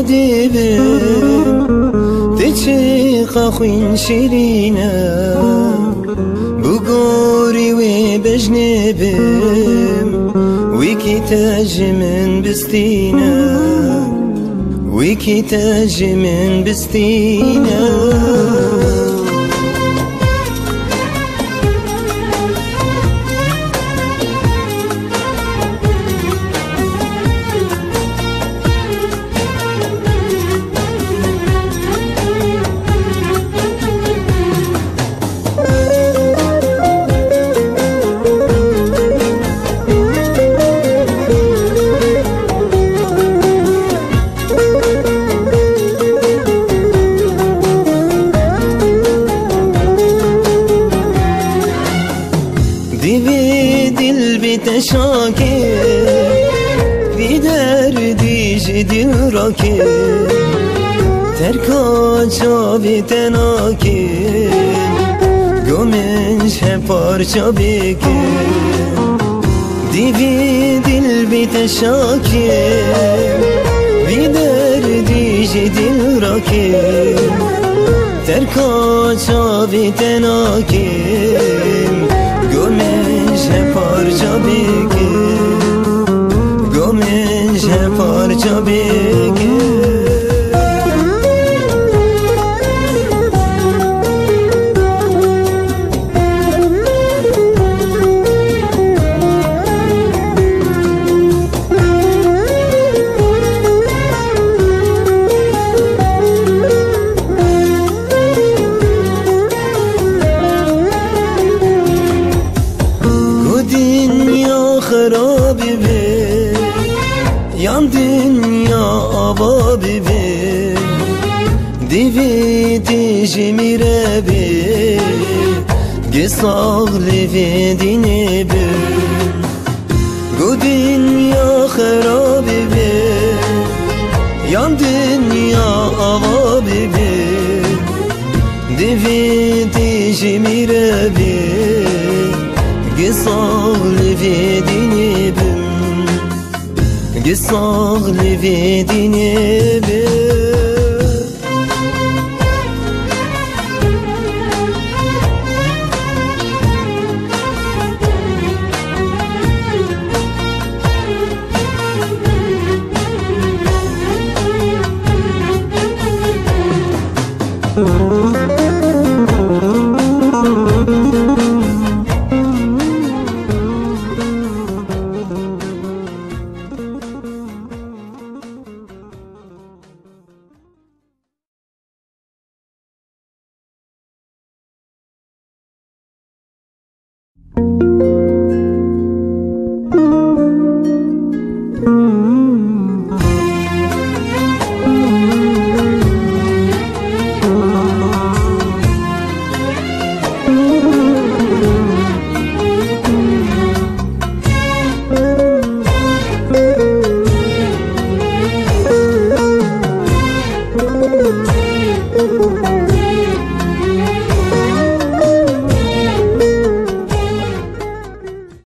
ديبم تشي خوين شيرينا بقوري وبجنبم ويكي تاج من بستينا ويكي تاج من بستينا تشاكي في دردي جدي راكي تركا چاوی تناكي گمش پارچا بكي دیوی دل بی تشاكي في دردي جدي راكي تركا چاوی تناكي گمش پارچا بگی گمش پارچا بگی خرابی به yan dünya avabi be divi dijimire be gesagli ve dine be go dünya kharabi be yan dünya avabi be divi dijimire be gesagli ve dine be gesagli ve dine be